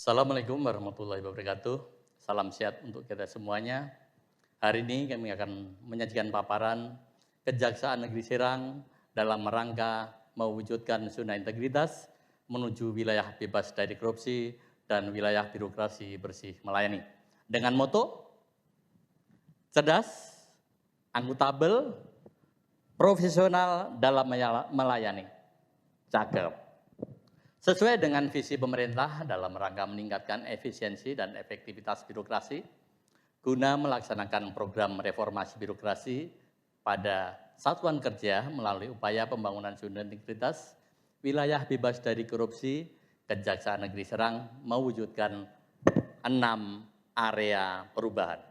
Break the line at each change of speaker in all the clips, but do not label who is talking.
Assalamualaikum warahmatullahi wabarakatuh. Salam sehat untuk kita semuanya. Hari ini kami akan menyajikan paparan Kejaksaan Negeri Serang dalam rangka mewujudkan zona integritas menuju wilayah bebas dari korupsi dan wilayah birokrasi bersih melayani. Dengan moto cerdas, akuntabel, profesional dalam melayani. Cakep. Sesuai dengan visi pemerintah dalam rangka meningkatkan efisiensi dan efektivitas birokrasi, guna melaksanakan program reformasi birokrasi pada satuan kerja melalui upaya pembangunan zona integritas, wilayah bebas dari korupsi, Kejaksaan Negeri Serang mewujudkan 6 area perubahan.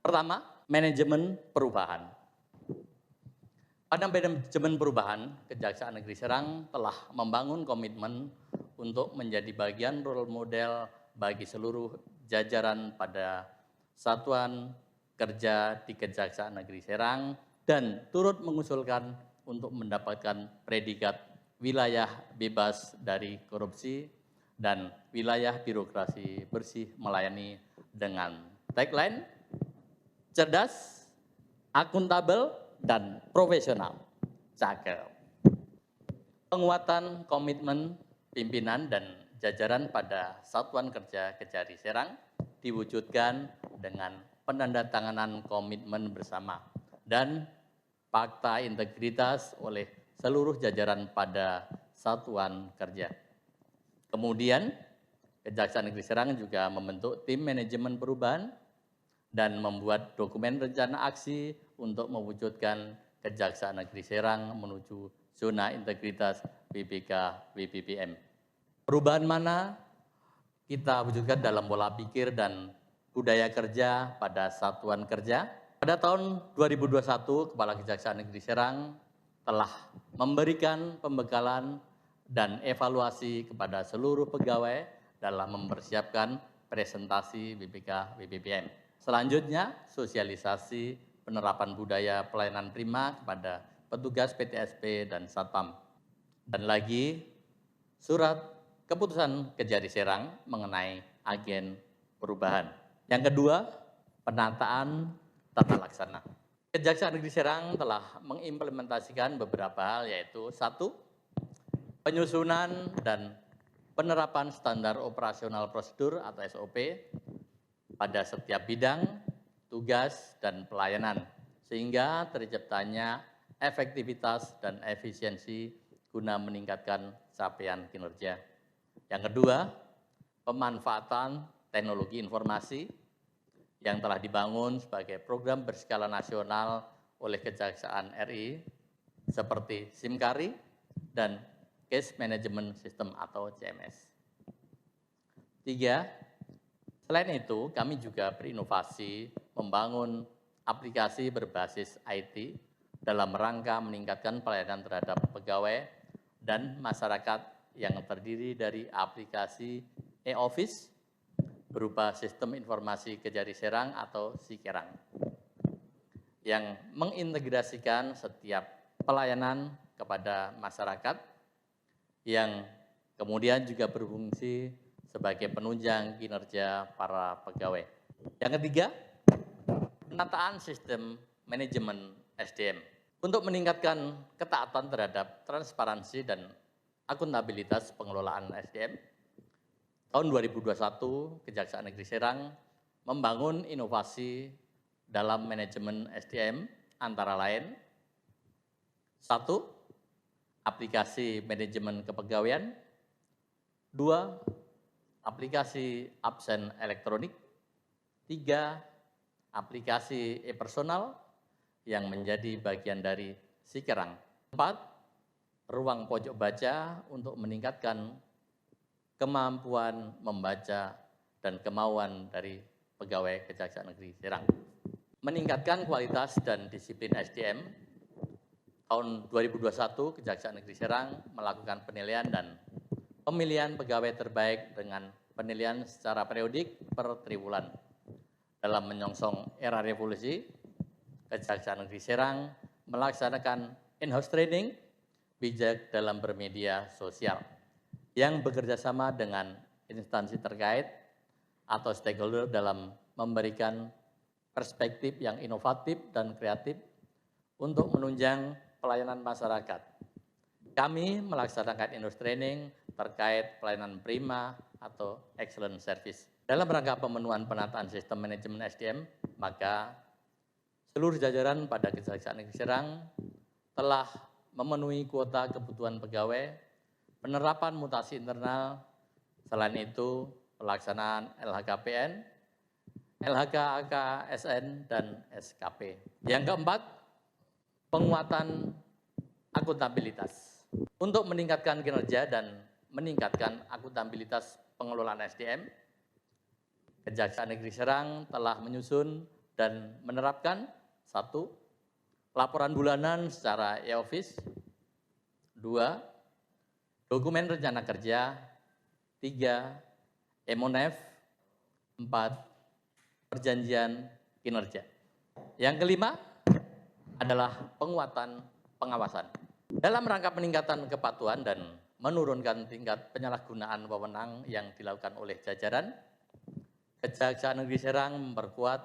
Pertama, manajemen perubahan. Pada manajemen perubahan, Kejaksaan Negeri Serang telah membangun komitmen untuk menjadi bagian role model bagi seluruh jajaran pada satuan kerja di Kejaksaan Negeri Serang dan turut mengusulkan untuk mendapatkan predikat wilayah bebas dari korupsi dan wilayah birokrasi bersih melayani dengan tagline cerdas, akuntabel, dan profesional. Cakep. Penguatan komitmen pimpinan dan jajaran pada Satuan Kerja Kejari Serang diwujudkan dengan penandatanganan komitmen bersama dan fakta integritas oleh seluruh jajaran pada Satuan Kerja. Kemudian, Kejaksaan Negeri Serang juga membentuk tim manajemen perubahan dan membuat dokumen rencana aksi untuk mewujudkan Kejaksaan Negeri Serang menuju zona integritas BPK WBPM. Perubahan mana kita wujudkan dalam pola pikir dan budaya kerja pada satuan kerja? Pada tahun 2021, Kepala Kejaksaan Negeri Serang telah memberikan pembekalan dan evaluasi kepada seluruh pegawai dalam mempersiapkan presentasi BPK WBPM. Selanjutnya, sosialisasi penerapan budaya pelayanan prima kepada petugas PTSP dan Satpam. Dan lagi, surat keputusan Kejari Serang mengenai agen perubahan. Yang kedua, penataan tata laksana. Kejaksaan Negeri Serang telah mengimplementasikan beberapa hal, yaitu 1. Penyusunan dan penerapan standar operasional prosedur atau SOP pada setiap bidang, tugas, dan pelayanan, sehingga terciptanya efektivitas dan efisiensi guna meningkatkan capaian kinerja. Yang kedua, pemanfaatan teknologi informasi yang telah dibangun sebagai program berskala nasional oleh Kejaksaan RI seperti SIMKARI dan Case Management System atau CMS. 3. Selain itu, kami juga berinovasi membangun aplikasi berbasis IT dalam rangka meningkatkan pelayanan terhadap pegawai dan masyarakat yang terdiri dari aplikasi e-office berupa Sistem Informasi Kejari Serang atau SIKERANG yang mengintegrasikan setiap pelayanan kepada masyarakat yang kemudian juga berfungsi sebagai penunjang kinerja para pegawai. Yang ketiga, penataan sistem manajemen SDM. Untuk meningkatkan ketaatan terhadap transparansi dan akuntabilitas pengelolaan SDM, tahun 2021 Kejaksaan Negeri Serang membangun inovasi dalam manajemen SDM antara lain 1. Aplikasi manajemen kepegawaian, 2. Aplikasi absen elektronik, 3. Aplikasi e-personal yang menjadi bagian dari SIKERANG, 4. Ruang pojok baca untuk meningkatkan kemampuan membaca dan kemauan dari pegawai Kejaksaan Negeri Serang. Meningkatkan kualitas dan disiplin SDM, tahun 2021 Kejaksaan Negeri Serang melakukan penilaian dan pemilihan pegawai terbaik dengan penilaian secara periodik per triwulan. Dalam menyongsong era revolusi, Kejaksaan Negeri Serang melaksanakan in-house training bijak dalam bermedia sosial yang bekerjasama dengan instansi terkait atau stakeholder dalam memberikan perspektif yang inovatif dan kreatif untuk menunjang pelayanan masyarakat. Kami melaksanakan in-house training terkait pelayanan prima atau excellent service. Dalam rangka pemenuhan penataan sistem manajemen SDM, maka seluruh jajaran pada Kejaksaan Negeri Serang telah memenuhi kuota kebutuhan pegawai, penerapan mutasi internal, selain itu pelaksanaan LHKPN, LHK-AKSN, dan SKP. Yang keempat, penguatan akuntabilitas. Untuk meningkatkan kinerja dan meningkatkan akuntabilitas pengelolaan SDM, Kejaksaan Negeri Serang telah menyusun dan menerapkan 1. Laporan bulanan secara e-office, 2. Dokumen rencana kerja, 3. EMONEF, 4. Perjanjian kinerja. Yang kelima adalah penguatan pengawasan. Dalam rangka peningkatan kepatuhan dan menurunkan tingkat penyalahgunaan wewenang yang dilakukan oleh jajaran, Kejaksaan Negeri Serang memperkuat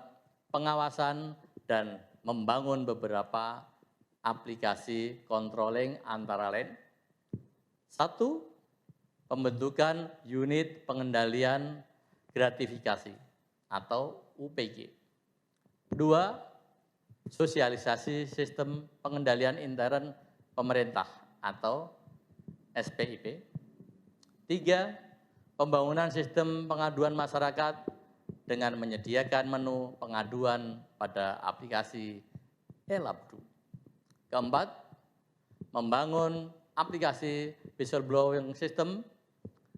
pengawasan dan membangun beberapa aplikasi controlling antara lain. 1. Pembentukan unit pengendalian gratifikasi atau UPG. 2. Sosialisasi sistem pengendalian intern pemerintah atau SPIP. 3. Pembangunan sistem pengaduan masyarakat dengan menyediakan menu pengaduan pada aplikasi e-Labdu. Keempat, membangun aplikasi whistleblowing system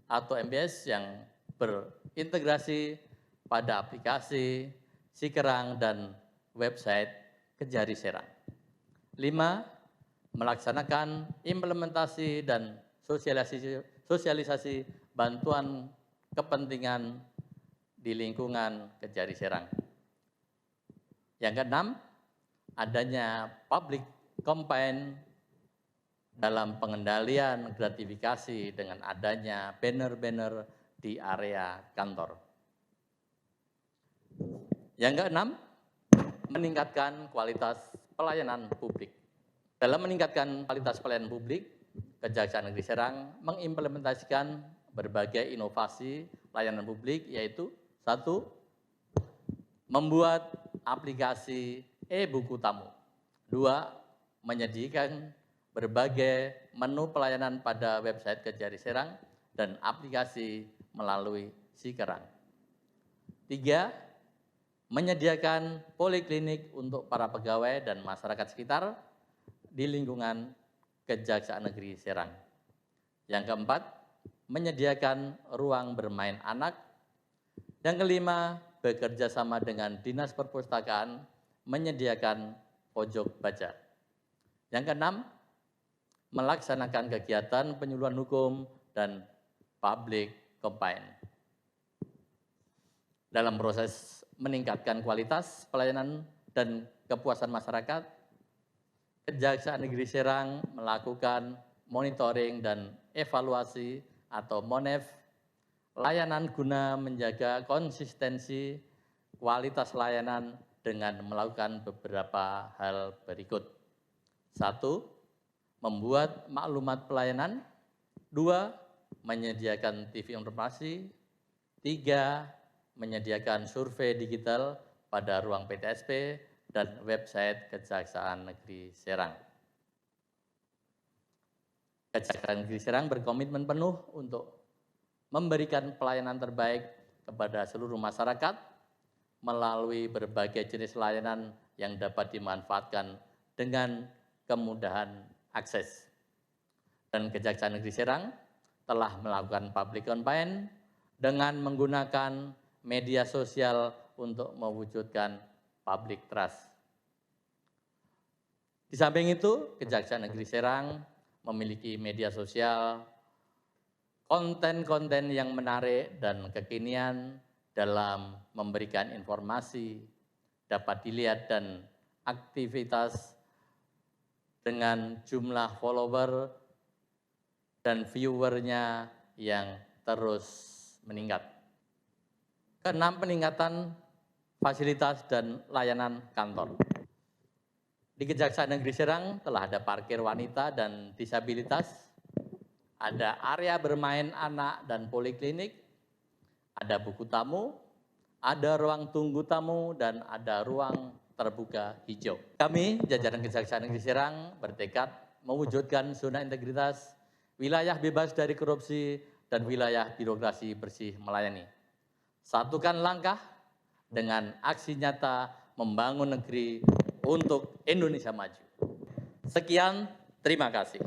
atau MBS yang berintegrasi pada aplikasi Sikerang dan website Kejari Serang. 5. Melaksanakan implementasi dan sosialisasi bantuan kepentingan di lingkungan Kejari Serang. Yang keenam, adanya public campaign dalam pengendalian gratifikasi dengan adanya banner-banner di area kantor. Yang keenam, meningkatkan kualitas pelayanan publik. Dalam meningkatkan kualitas pelayanan publik, Kejaksaan Negeri Serang mengimplementasikan berbagai inovasi pelayanan publik, yaitu 1. Membuat aplikasi e-buku tamu. 2. Menyediakan berbagai menu pelayanan pada website Kejari Serang dan aplikasi melalui Sikerang. 3. Menyediakan poliklinik untuk para pegawai dan masyarakat sekitar di lingkungan Kejaksaan Negeri Serang. Yang keempat, menyediakan ruang bermain anak. Yang kelima, bekerja sama dengan Dinas Perpustakaan menyediakan pojok baca. Yang keenam, melaksanakan kegiatan penyuluhan hukum dan public campaign. Dalam proses meningkatkan kualitas pelayanan dan kepuasan masyarakat, Kejaksaan Negeri Serang melakukan monitoring dan evaluasi atau MONEV layanan guna menjaga konsistensi kualitas layanan dengan melakukan beberapa hal berikut. 1. Membuat maklumat pelayanan. 2. Menyediakan TV informasi. 3. Menyediakan survei digital pada ruang PTSP dan website Kejaksaan Negeri Serang. Kejaksaan Negeri Serang berkomitmen penuh untuk memberikan pelayanan terbaik kepada seluruh masyarakat melalui berbagai jenis layanan yang dapat dimanfaatkan dengan kemudahan akses. Dan Kejaksaan Negeri Serang telah melakukan public campaign dengan menggunakan media sosial untuk mewujudkan public trust. Di samping itu, Kejaksaan Negeri Serang memiliki media sosial, konten-konten yang menarik dan kekinian dalam memberikan informasi, dapat dilihat dan aktivitas dengan jumlah follower dan viewernya yang terus meningkat. Keenam, peningkatan fasilitas dan layanan kantor. Di Kejaksaan Negeri Serang telah ada parkir wanita dan disabilitas, ada area bermain anak dan poliklinik, ada buku tamu, ada ruang tunggu tamu, dan ada ruang terbuka hijau. Kami, jajaran Kejaksaan Negeri Serang, bertekad mewujudkan zona integritas, wilayah bebas dari korupsi, dan wilayah birokrasi bersih melayani. Satukan langkah dengan aksi nyata membangun negeri untuk Indonesia maju. Sekian, terima kasih.